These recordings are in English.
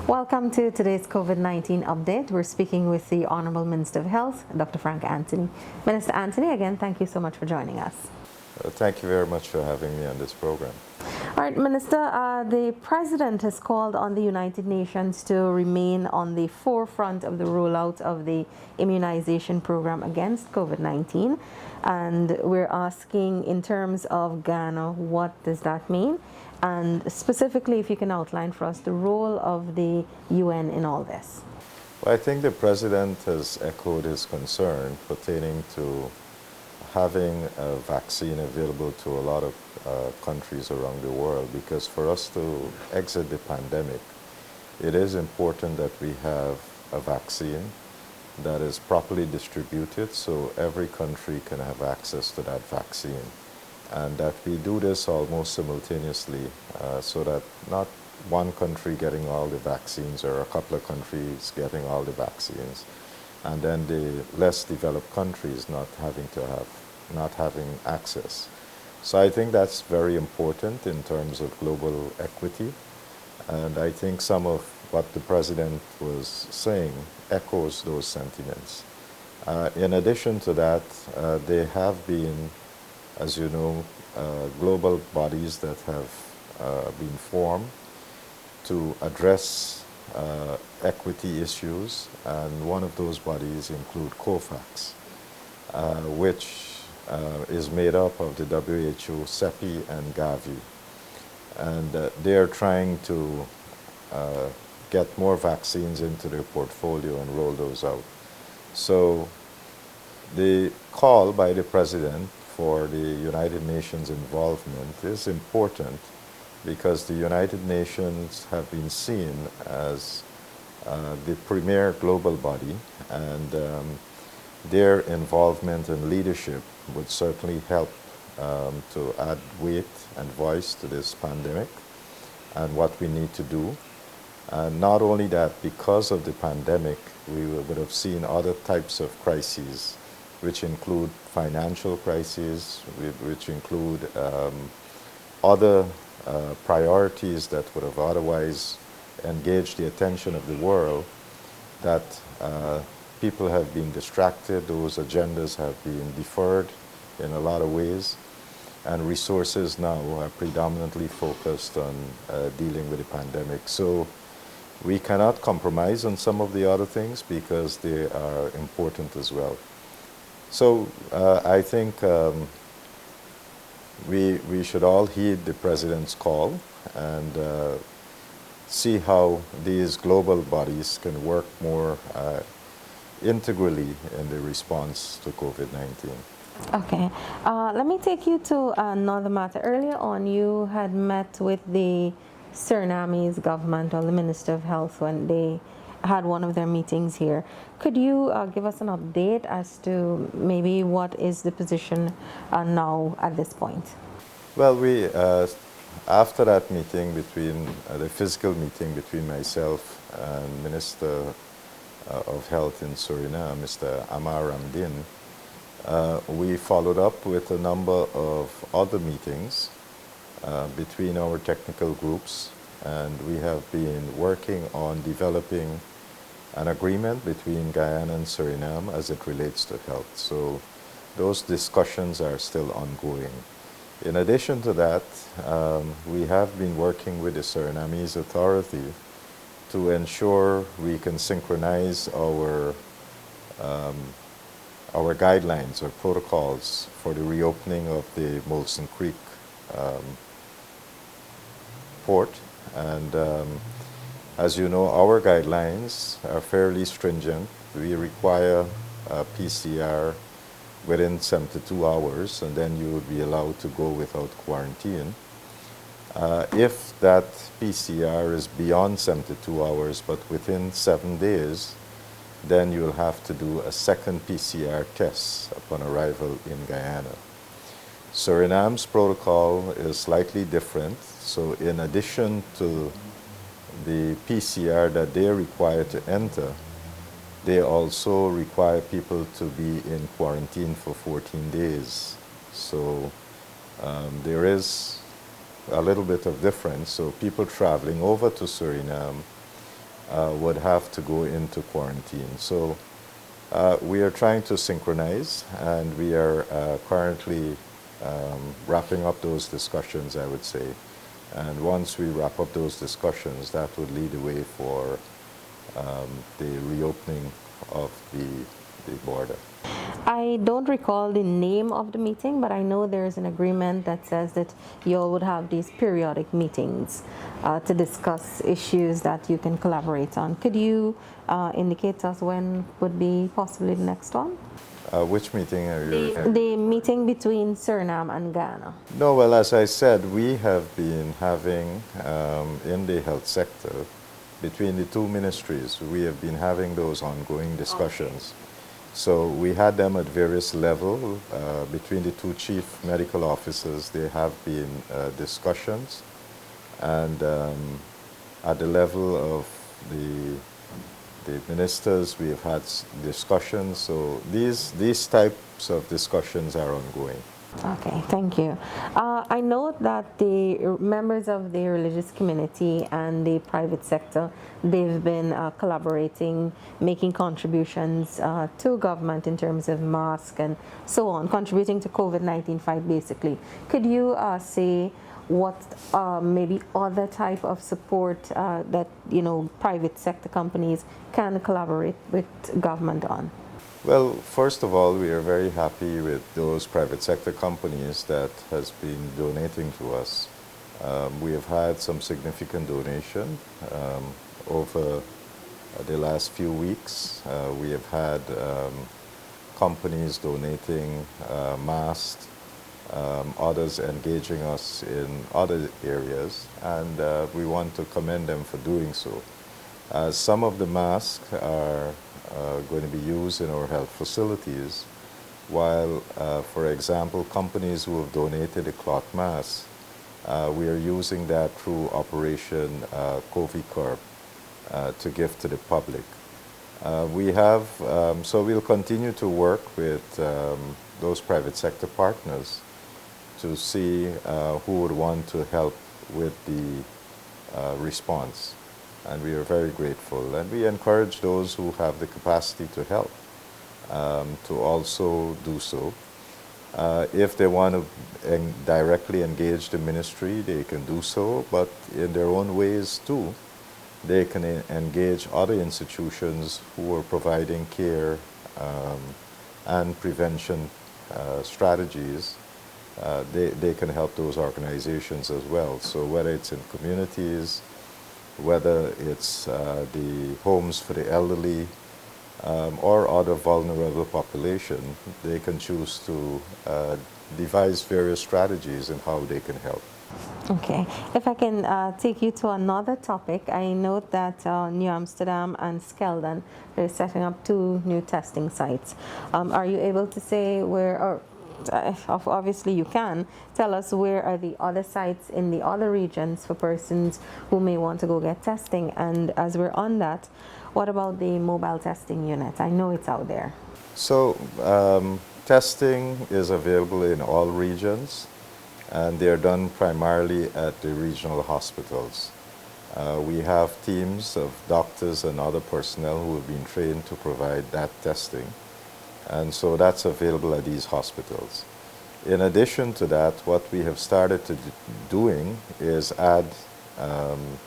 Welcome to today's COVID-19 update. We're speaking with the Honorable Minister of Health, Dr. Frank Anthony. Minister Anthony, again, thank you so much for joining us. Thank you very much for having me on this program. All right, Minister, the President has called on the United Nations to remain on the forefront of the rollout of the immunization program against COVID-19. And we're asking, in terms of Ghana, what does that mean? And specifically, if you can outline for us the role of the UN in all this. Well, I think the President has echoed his concern pertaining to having a vaccine available to a lot of countries around the world, because for us to exit the pandemic, it is important that we have a vaccine that is properly distributed so every country can have access to that vaccine. And that we do this almost simultaneously so that not one country getting all the vaccines or a couple of countries getting all the vaccines, and then the less developed countries not having access. So I think that's very important in terms of global equity, and I think some of what the President was saying echoes those sentiments. In addition to that, there have been, as you know, global bodies that have been formed to address equity issues, and one of those bodies include COVAX, which is made up of the WHO, CEPI, and Gavi. And they're trying to get more vaccines into their portfolio and roll those out. So the call by the President for the United Nations involvement is important because the United Nations have been seen as the premier global body, and their involvement and leadership would certainly help to add weight and voice to this pandemic and what we need to do. And not only that, because of the pandemic, we would have seen other types of crises, which include financial crises, which include other priorities that would have otherwise engaged the attention of the world, that people have been distracted, those agendas have been deferred in a lot of ways, and resources now are predominantly focused on dealing with the pandemic. So we cannot compromise on some of the other things because they are important as well. So I think we should all heed the President's call and see how these global bodies can work more integrally in the response to COVID-19. Okay. Let me take you to another matter. Earlier on, you had met with the Surinamese government or the Minister of Health when they had one of their meetings here. Could you give us an update as to maybe what is the position now at this point? Well, we after that meeting between the physical meeting between myself and Minister of Health in Suriname, Mr. Amar Ramdin, we followed up with a number of other meetings between our technical groups, and we have been working on developing an agreement between Guyana and Suriname as it relates to health. So those discussions are still ongoing. In addition to that, we have been working with the Surinamese authority to ensure we can synchronize our guidelines or protocols for the reopening of the Molson Creek port. And as you know, our guidelines are fairly stringent. We require a PCR within 72 hours, and then you would be allowed to go without quarantine. If that PCR is beyond 72 hours, but within 7 days, then you'll have to do a second PCR test upon arrival in Guyana. Suriname's protocol is slightly different. So in addition to the PCR that they're required to enter, they also require people to be in quarantine for 14 days. So there is a little bit of difference. So people traveling over to Suriname would have to go into quarantine. So we are trying to synchronize, and we are currently wrapping up those discussions, I would say. And once we wrap up those discussions, that would lead the way for the reopening of the border. I don't recall the name of the meeting, but I know there's an agreement that says that you all would have these periodic meetings to discuss issues that you can collaborate on. Could you indicate to us when would be possibly the next one? Which meeting are you referring to? The meeting between Suriname and Ghana. No, well, as I said, we have been having in the health sector, between the two ministries, we have been having those ongoing discussions. Okay. So we had them at various levels. Between the two chief medical officers, there have been discussions. And at the level of the ministers, we have had discussions. So these types of discussions are ongoing. Okay, thank you. I know that the members of the religious community and the private sector, they've been collaborating, making contributions to government in terms of masks and so on, contributing to COVID-19 fight basically. Could you say what maybe other type of support that, you know, private sector companies can collaborate with government on? Well, first of all, we are very happy with those private sector companies that has been donating to us. We have had some significant donation over the last few weeks. We have had companies donating masks, others engaging us in other areas, and we want to commend them for doing so. Some of the masks are going to be used in our health facilities, while, for example, companies who have donated a cloth mask, we are using that through Operation COVID Corp to give to the public. So we'll continue to work with those private sector partners to see who would want to help with the response. And we are very grateful. And we encourage those who have the capacity to help to also do so. If they want to directly engage the ministry, they can do so, but in their own ways too. They can engage other institutions who are providing care and prevention strategies. They can help those organizations as well. So whether it's in communities, whether it's the homes for the elderly or other vulnerable population, they can choose to devise various strategies in how they can help. Okay, if I can take you to another topic, I note that New Amsterdam and Skeldon are setting up 2 new testing sites. Are you able to say where, or obviously you can tell us where are the other sites in the other regions for persons who may want to go get testing? And as we're on that, what about the mobile testing unit? I know it's out there. So testing is available in all regions, and they're done primarily at the regional hospitals. We have teams of doctors and other personnel who have been trained to provide that testing. And so that's available at these hospitals. In addition to that, what we have started doing is add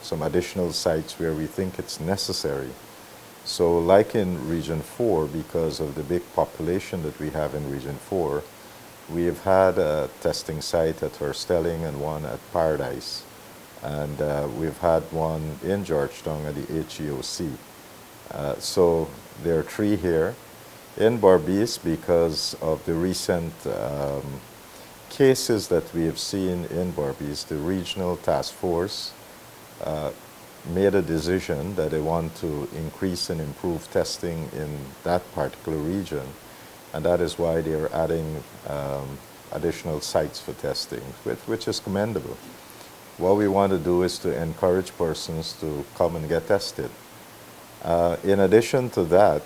some additional sites where we think it's necessary. So like in Region 4, because of the big population that we have in Region 4, we have had a testing site at Herstelling and one at Paradise. And we've had one in Georgetown at the HEOC. So there are 3 here. In Berbice, because of the recent cases that we have seen in Berbice, the regional task force made a decision that they want to increase and improve testing in that particular region, and that is why they are adding additional sites for testing, which is commendable. What we want to do is to encourage persons to come and get tested. In addition to that,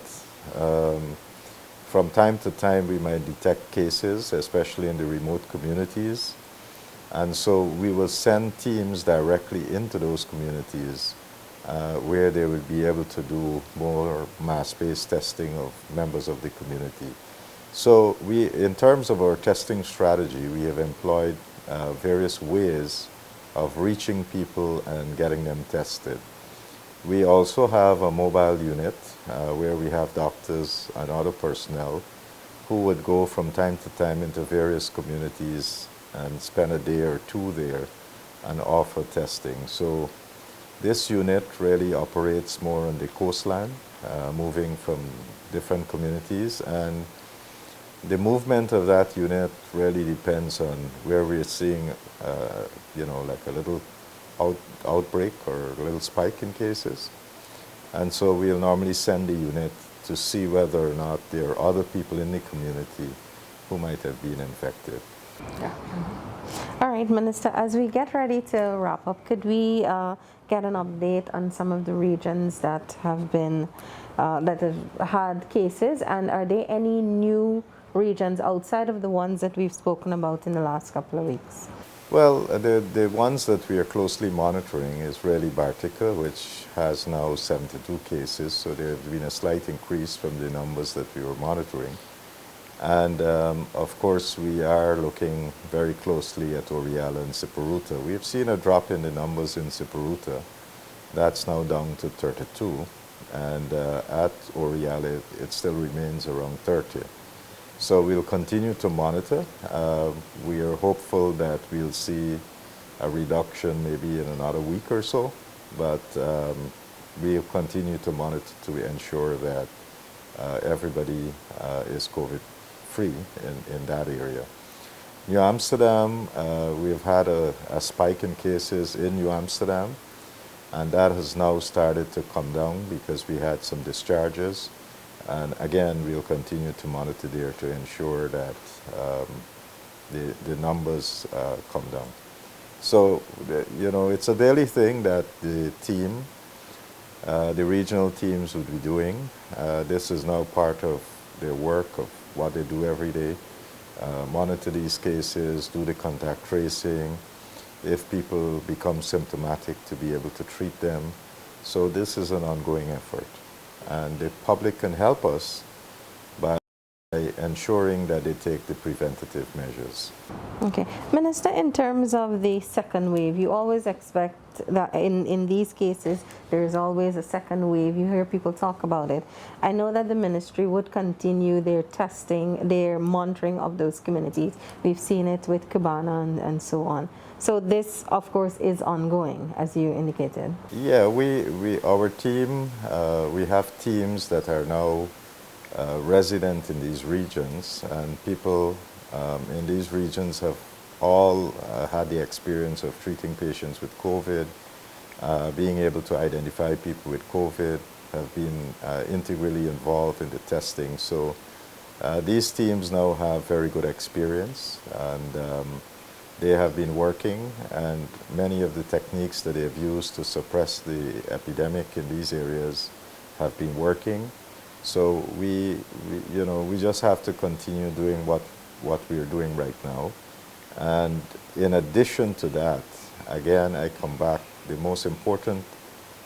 from time to time, we might detect cases, especially in the remote communities. And so we will send teams directly into those communities where they would be able to do more mass-based testing of members of the community. So in terms of our testing strategy, we have employed various ways of reaching people and getting them tested. We also have a mobile unit where we have doctors and other personnel who would go from time to time into various communities and spend a day or two there and offer testing. So this unit really operates more on the coastline, moving from different communities, and the movement of that unit really depends on where we're seeing, like a little outbreak or a little spike in cases. And so we'll normally send the unit to see whether or not there are other people in the community who might have been infected. Yeah. All right, Minister, as we get ready to wrap up, could we get an update on some of the regions that have been, that have had cases, and are there any new regions outside of the ones that we've spoken about in the last couple of weeks? Well, the ones that we are closely monitoring is really Bartica, which has now 72 cases, so there has been a slight increase from the numbers that we were monitoring. And of course, we are looking very closely at Oriala and Siparuta. We've seen a drop in the numbers in Siparuta. That's now down to 32. And at Oriala, it still remains around 30. So we'll continue to monitor. We are hopeful that we'll see a reduction maybe in another week or so, but we'll continue to monitor to ensure that everybody is COVID-free in that area. New Amsterdam, we've had a spike in cases in New Amsterdam, and that has now started to come down because we had some discharges. And again, we'll continue to monitor there to ensure that the numbers come down. So, it's a daily thing that the team, the regional teams would be doing. This is now part of their work of what they do every day. Monitor these cases, do the contact tracing, if people become symptomatic, to be able to treat them. So this is an ongoing effort. And the public can help us by ensuring that they take the preventative measures. Okay. Minister, in terms of the second wave, you always expect that in these cases, there is always a second wave. You hear people talk about it. I know that the ministry would continue their testing, their monitoring of those communities. We've seen it with Cubana and so on. So this, of course, is ongoing, as you indicated. Yeah, our team, we have teams that are now resident in these regions, and people in these regions have all had the experience of treating patients with COVID, being able to identify people with COVID, have been integrally involved in the testing. So these teams now have very good experience, and they have been working, and many of the techniques that they have used to suppress the epidemic in these areas have been working. So we just have to continue doing what we are doing right now. And in addition to that, again, I come back, the most important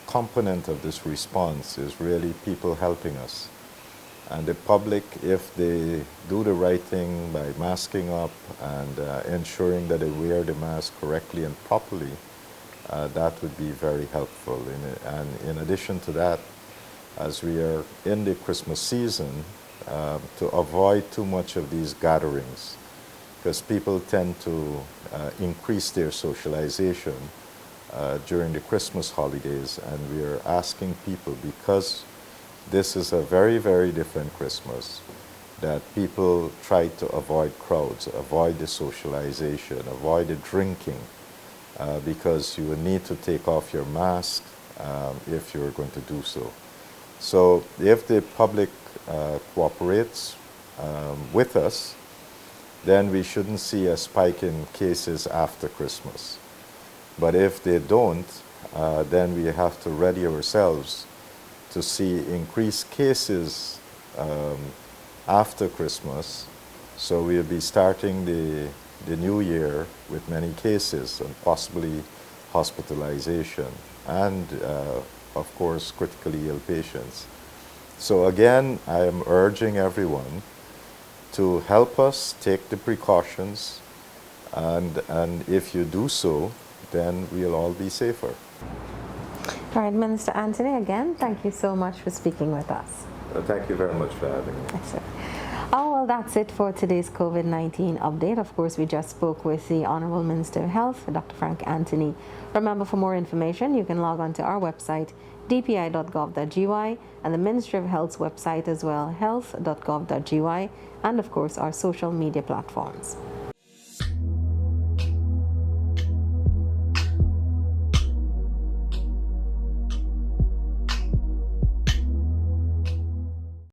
component of this response is really people helping us. And the public, if they do the right thing by masking up and ensuring that they wear the mask correctly and properly, that would be very helpful. And in addition to that, as we are in the Christmas season, to avoid too much of these gatherings, because people tend to increase their socialization during the Christmas holidays, and we are asking people, because this is a very, very different Christmas, that people try to avoid crowds, avoid the socialization, avoid the drinking, because you will need to take off your mask if you're going to do so. So if the public cooperates with us, then we shouldn't see a spike in cases after Christmas. But if they don't, then we have to ready ourselves to see increased cases after Christmas. So we'll be starting the new year with many cases and possibly hospitalization and of course, critically ill patients. So again, I am urging everyone to help us take the precautions, and if you do so, then we'll all be safer. All right, Minister Anthony, again, thank you so much for speaking with us. Thank you very much for having me. Excellent. Oh, well, that's it for today's COVID-19 update. Of course, we just spoke with the Honorable Minister of Health, Dr. Frank Anthony. Remember, for more information, you can log on to our website, dpi.gov.gy, and the Ministry of Health's website as well, health.gov.gy, and of course, our social media platforms.